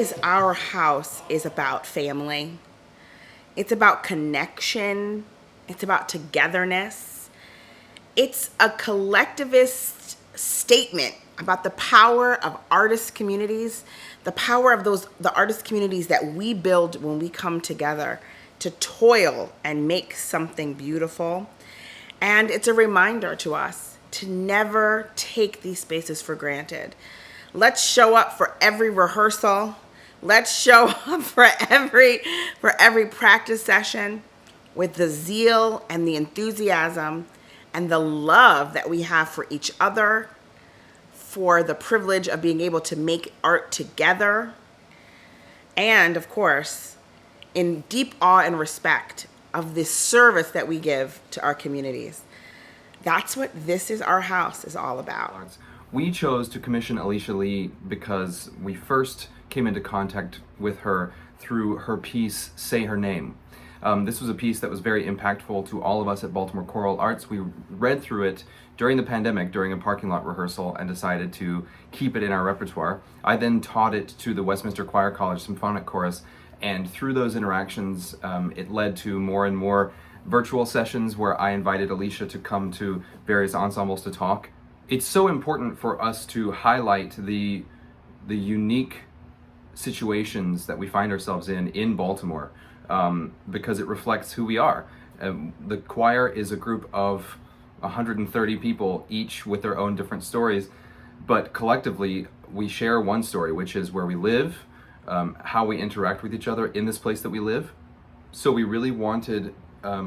is Our House is about family. It's about connection. It's about togetherness. It's a collectivist statement about the power of artist communities, the power of the artist communities that we build when we come together to toil and make something beautiful. And it's a reminder to us to never take these spaces for granted. Let's show up for every rehearsal. Let's show up for every practice session with the zeal and the enthusiasm and the love that we have for each other, for the privilege of being able to make art together, and of course, in deep awe and respect of the service that we give to our communities. That's what This Is Our House is all about. We chose to commission Alysia Lee because we first came into contact with her through her piece, Say Her Name. This was a piece that was very impactful to all of us at Baltimore Choral Arts. We read through it during the pandemic, during a parking lot rehearsal, and decided to keep it in our repertoire. I then taught it to the Westminster Choir College Symphonic Chorus, and through those interactions, it led to more and more virtual sessions where I invited Alysia to come to various ensembles to talk. It's so important for us to highlight the unique situations that we find ourselves in Baltimore, because it reflects who we are. The choir is a group of 130 people, each with their own different stories, but collectively we share one story, which is where we live, how we interact with each other in this place that we live. So we really wanted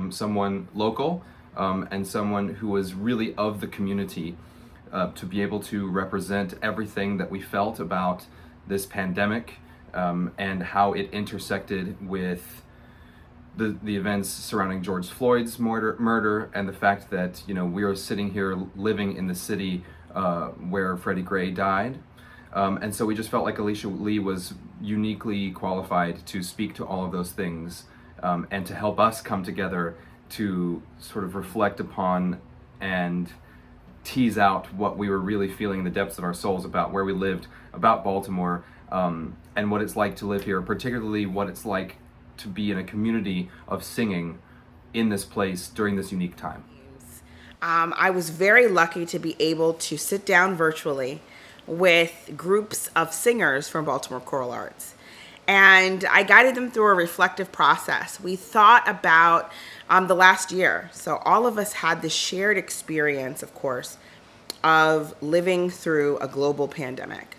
someone local and someone who was really of the community to be able to represent everything that we felt about this pandemic and how it intersected with the events surrounding George Floyd's murder and the fact that, you know, we are sitting here living in the city where Freddie Gray died. And so we just felt like Alysia Lee was uniquely qualified to speak to all of those things and to help us come together to sort of reflect upon and tease out what we were really feeling in the depths of our souls about where we lived, about Baltimore, and what it's like to live here, particularly what it's like to be in a community of singing in this place during this unique time. I was very lucky to be able to sit down virtually with groups of singers from Baltimore Choral Arts. And I guided them through a reflective process. We thought about the last year. So all of us had this shared experience, of course, of living through a global pandemic.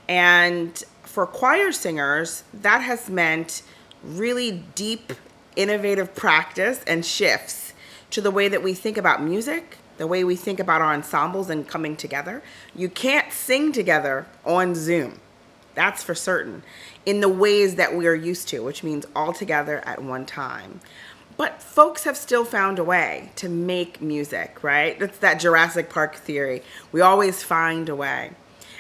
And for choir singers, that has meant really deep, innovative practice and shifts to the way that we think about music, the way we think about our ensembles and coming together. You can't sing together on Zoom. That's for certain, in the ways that we are used to, which means all together at one time. But folks have still found a way to make music, right? That's that Jurassic Park theory. We always find a way.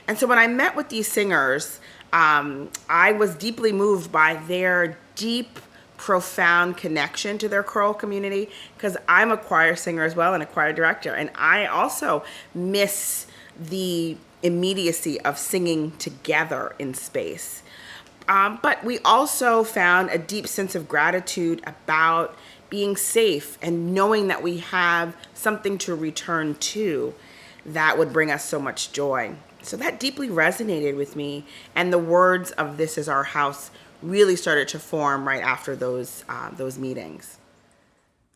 And so when I met with these singers, I was deeply moved by their deep, profound connection to their choral community, because I'm a choir singer as well and a choir director. And I also miss the immediacy of singing together in space. But we also found a deep sense of gratitude about being safe and knowing that we have something to return to that would bring us so much joy. So that deeply resonated with me, and the words of This Is Our House really started to form right after those meetings.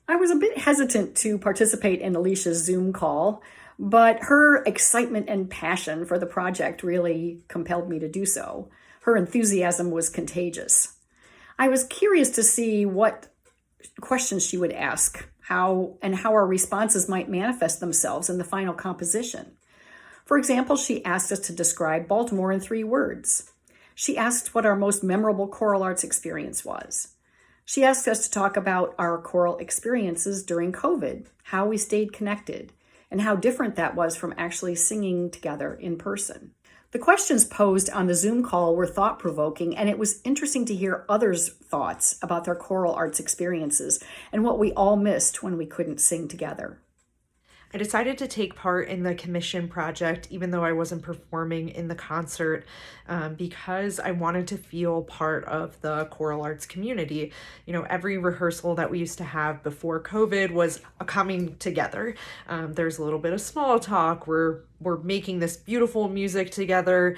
I was a bit hesitant to participate in Alicia's Zoom call, but her excitement and passion for the project really compelled me to do so. Her enthusiasm was contagious. I was curious to see what questions she would ask, how our responses might manifest themselves in the final composition. For example, she asked us to describe Baltimore in 3 words. She asked what our most memorable choral arts experience was. She asked us to talk about our choral experiences during COVID, how we stayed connected, and how different that was from actually singing together in person. The questions posed on the Zoom call were thought-provoking, and it was interesting to hear others' thoughts about their choral arts experiences and what we all missed when we couldn't sing together. I decided to take part in the commission project, even though I wasn't performing in the concert, because I wanted to feel part of the choral arts community. Every rehearsal that we used to have before COVID was a coming together. There's a little bit of small talk. We're making this beautiful music together,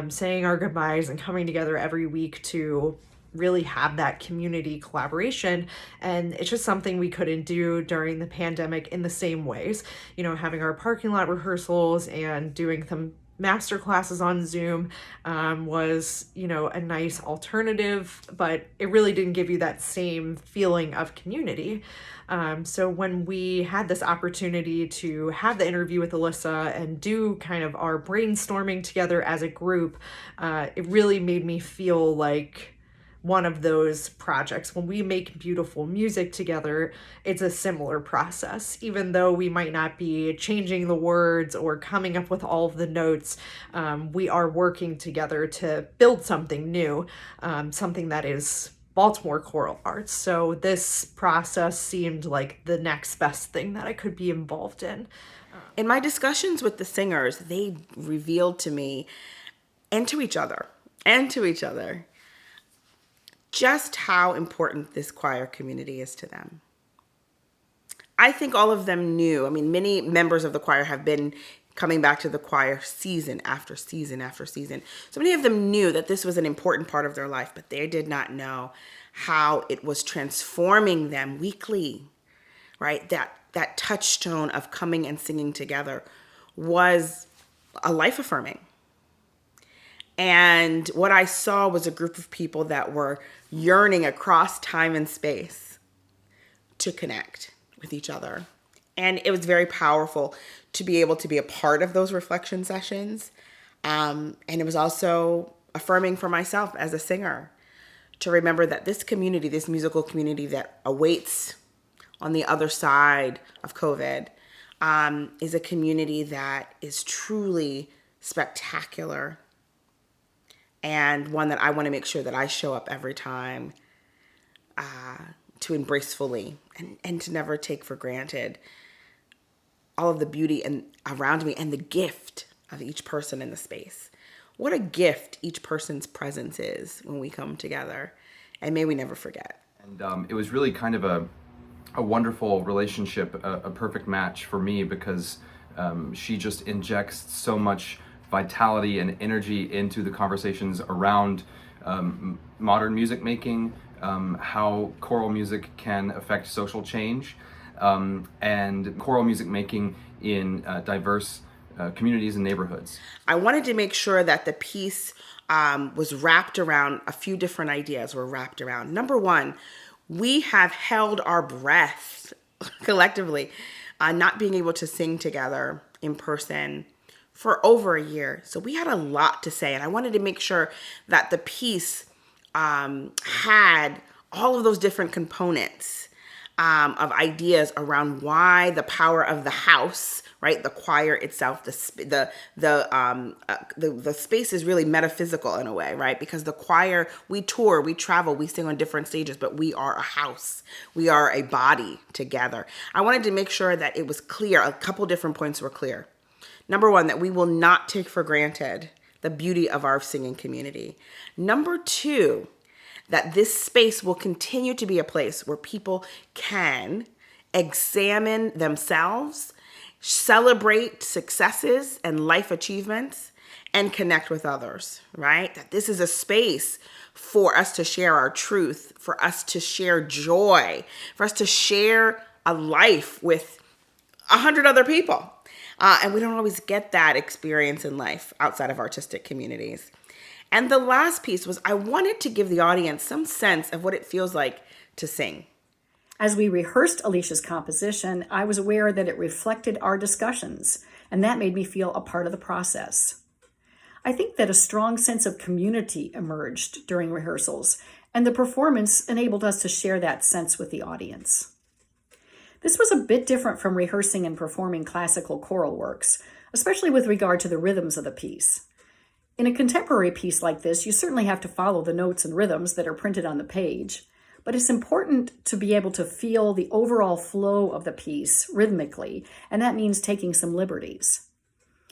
saying our goodbyes and coming together every week to really have that community collaboration. And it's just something we couldn't do during the pandemic in the same ways. Having our parking lot rehearsals and doing some Masterclasses on Zoom was, a nice alternative, but it really didn't give you that same feeling of community. So when we had this opportunity to have the interview with Alysia and do kind of our brainstorming together as a group, it really made me feel like one of those projects. When we make beautiful music together, it's a similar process. Even though we might not be changing the words or coming up with all of the notes, we are working together to build something new, something that is Baltimore Choral Arts. So this process seemed like the next best thing that I could be involved in. In my discussions with the singers, they revealed to me and to each other just how important this choir community is to them. I think all of them knew. Many members of the choir have been coming back to the choir season after season after season. So many of them knew that this was an important part of their life, but they did not know how it was transforming them weekly, right? That touchstone of coming and singing together was a life affirming. And what I saw was a group of people that were yearning across time and space to connect with each other. And it was very powerful to be able to be a part of those reflection sessions. And it was also affirming for myself as a singer to remember that this community, this musical community that awaits on the other side of COVID, is a community that is truly spectacular. And one that I want to make sure that I show up every time to embrace fully and to never take for granted all of the beauty around me and the gift of each person in the space. What a gift each person's presence is when we come together. And may we never forget. And it was really kind of a wonderful relationship, a perfect match for me because she just injects so much vitality and energy into the conversations around modern music making, how choral music can affect social change, and choral music making in diverse communities and neighborhoods. I wanted to make sure that the piece was wrapped around a few different ideas were wrapped around. Number one, we have held our breath collectively, not being able to sing together in person for over a year. So we had a lot to say, and I wanted to make sure that the piece had all of those different components of ideas around why the power of the house, right, the choir itself, the space is really metaphysical in a way, right? Because the choir, we tour, we travel, we sing on different stages, but we are a house. We are a body together. I wanted to make sure that it was clear. A couple different points were clear. Number one, that we will not take for granted the beauty of our singing community. Number two, that this space will continue to be a place where people can examine themselves, celebrate successes and life achievements, and connect with others, right? That this is a space for us to share our truth, for us to share joy, for us to share a life with 100 other people. And we don't always get that experience in life outside of artistic communities. And the last piece was I wanted to give the audience some sense of what it feels like to sing. As we rehearsed Alysia's composition, I was aware that it reflected our discussions, and that made me feel a part of the process. I think that a strong sense of community emerged during rehearsals, and the performance enabled us to share that sense with the audience. This was a bit different from rehearsing and performing classical choral works, especially with regard to the rhythms of the piece. In a contemporary piece like this, you certainly have to follow the notes and rhythms that are printed on the page, but it's important to be able to feel the overall flow of the piece rhythmically, and that means taking some liberties.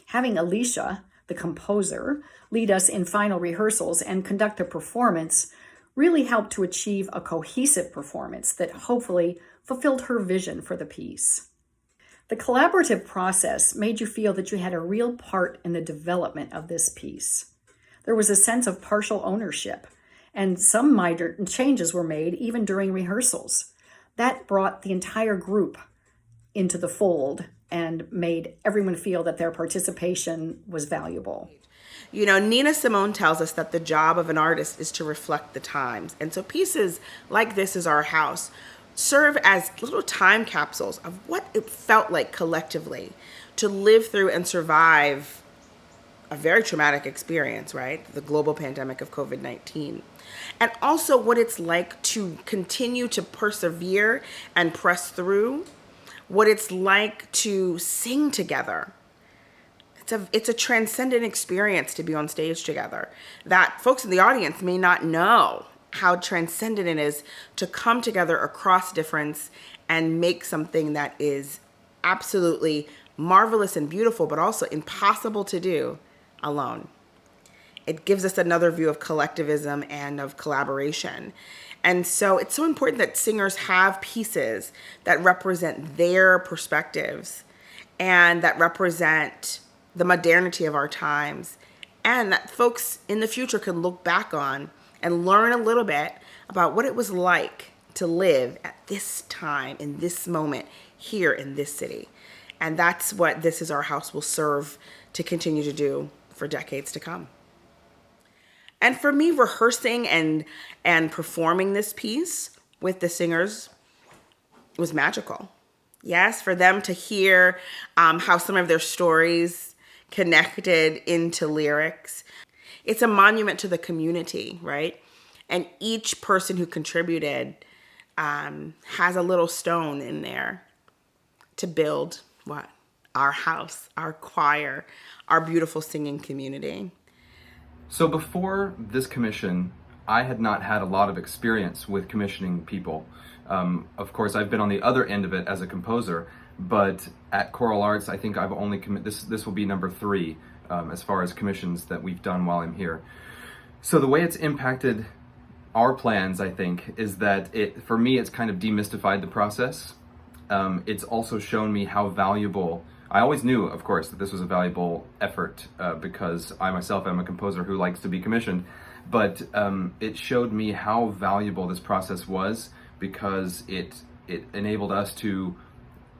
Having Alysia, the composer, lead us in final rehearsals and conduct the performance really helped to achieve a cohesive performance that hopefully fulfilled her vision for the piece. The collaborative process made you feel that you had a real part in the development of this piece. There was a sense of partial ownership, and some minor changes were made even during rehearsals. That brought the entire group into the fold and made everyone feel that their participation was valuable. You know, Nina Simone tells us that the job of an artist is to reflect the times. And so pieces like This Is Our House serve as little time capsules of what it felt like collectively to live through and survive a very traumatic experience, right? The global pandemic of COVID-19. And also what it's like to continue to persevere and press through, what it's like to sing together. It's a transcendent experience to be on stage together that folks in the audience may not know how transcendent it is to come together across difference and make something that is absolutely marvelous and beautiful, but also impossible to do alone. It gives us another view of collectivism and of collaboration. And so it's so important that singers have pieces that represent their perspectives and that represent the modernity of our times, and that folks in the future can look back on and learn a little bit about what it was like to live at this time, in this moment, here in this city. And that's what This Is Our House will serve to continue to do for decades to come. And for me, rehearsing and performing this piece with the singers was magical. Yes, for them to hear how some of their stories connected into lyrics. It's a monument to the community, right? And each person who contributed has a little stone in there to build what? Our house, our choir, our beautiful singing community. So before this commission, I had not had a lot of experience with commissioning people. Of course, I've been on the other end of it as a composer, but at Choral Arts, I think I've only this will be number 3 as far as commissions that we've done while I'm here. So the way it's impacted our plans, I think, is that for me, it's kind of demystified the process. It's also shown me how valuable. I always knew, of course, that this was a valuable effort because I myself am a composer who likes to be commissioned, but it showed me how valuable this process was because it enabled us to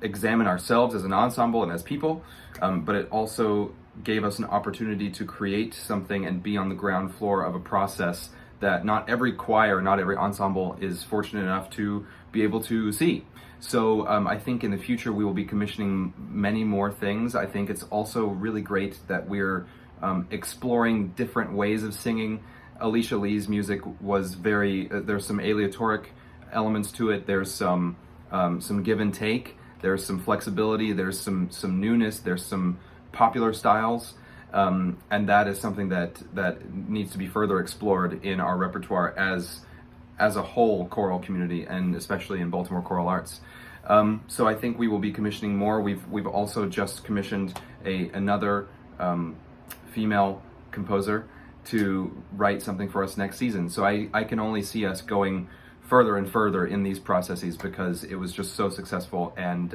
examine ourselves as an ensemble and as people, but it also gave us an opportunity to create something and be on the ground floor of a process that not every choir, not every ensemble is fortunate enough to be able to see. So I think in the future we will be commissioning many more things. I think it's also really great that we're exploring different ways of singing. Alysia Lee's music was there's some aleatoric elements to it, there's some give and take, there's some flexibility, there's some newness, there's some popular styles, and that is something that needs to be further explored in our repertoire as a whole choral community, and especially in Baltimore Choral Arts. So I think we will be commissioning more. We've also just commissioned another female composer to write something for us next season. So I can only see us going further and further in these processes because it was just so successful. And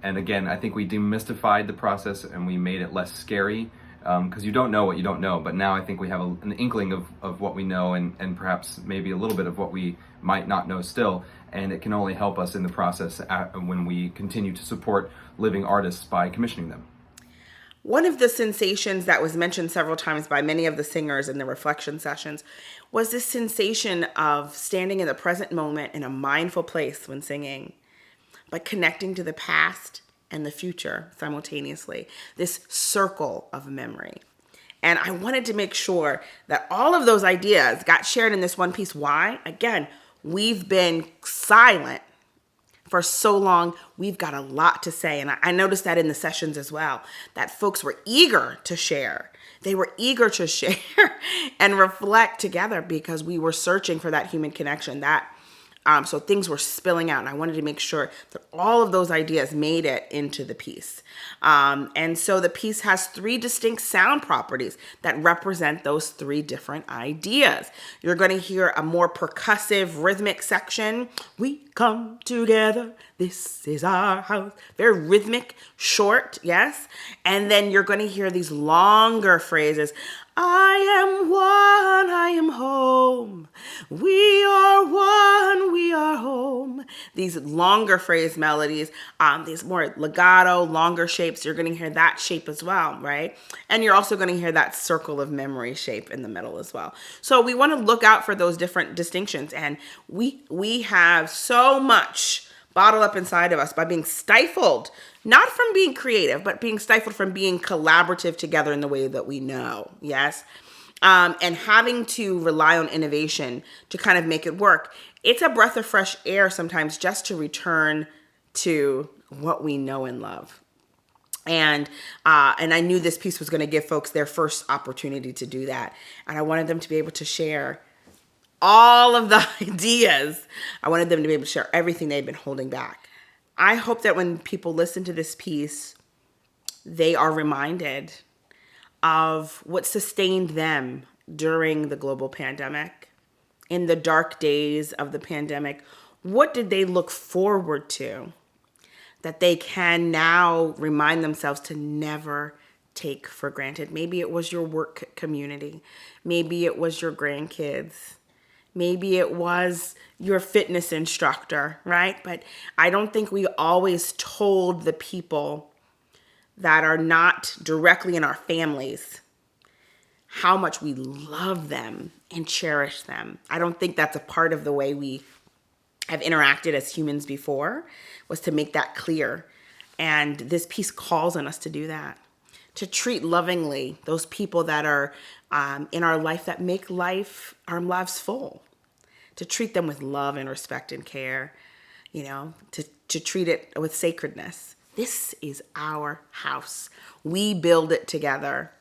again, I think we demystified the process and we made it less scary because you don't know what you don't know. But now I think we have an inkling of what we know and perhaps maybe a little bit of what we might not know still. And it can only help us in the process when we continue to support living artists by commissioning them. One of the sensations that was mentioned several times by many of the singers in the reflection sessions was this sensation of standing in the present moment in a mindful place when singing, but connecting to the past and the future simultaneously, this circle of memory. And I wanted to make sure that all of those ideas got shared in this one piece. Why? Again, we've been silent for so long. We've got a lot to say. And I noticed that in the sessions as well, that folks were eager to share. They were eager to share and reflect together because we were searching for that human connection, that So things were spilling out, and I wanted to make sure that all of those ideas made it into the piece. And so the piece has 3 distinct sound properties that represent those 3 different ideas. You're going to hear a more percussive rhythmic section. We come together. This is our house. Very rhythmic, short, yes. And then you're going to hear these longer phrases. I am one, I am home. We are one, we are home. These longer phrase melodies, these more legato, longer shapes, you're going to hear that shape as well, right? And you're also going to hear that circle of memory shape in the middle as well. So we want to look out for those different distinctions. And we have so much bottled up inside of us by being stifled, not from being creative, but being stifled from being collaborative together in the way that we know, yes? And having to rely on innovation to kind of make it work. It's a breath of fresh air sometimes just to return to what we know and love. And I knew this piece was going to give folks their first opportunity to do that. And I wanted them to be able to share all of the ideas. I wanted them to be able to share everything they'd been holding back. I hope that when people listen to this piece, they are reminded of what sustained them during the global pandemic. In the dark days of the pandemic, what did they look forward to that they can now remind themselves to never take for granted? Maybe it was your work community. Maybe it was your grandkids. Maybe it was your fitness instructor, right? But I don't think we always told the people that are not directly in our families how much we love them and cherish them. I don't think that's a part of the way we have interacted as humans before, was to make that clear. And this piece calls on us to do that, to treat lovingly those people that are in our life that make our lives full, to treat them with love and respect and care, to treat it with sacredness. This is our house. We build it together,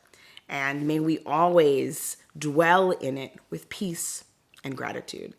and may we always dwell in it with peace and gratitude.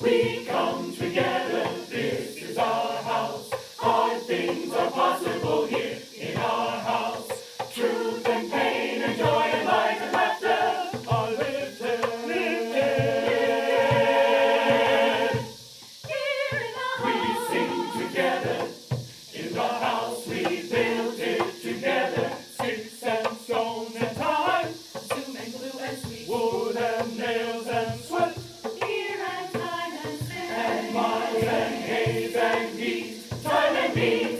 We come together, this is our house. Hard things are possible. time and need.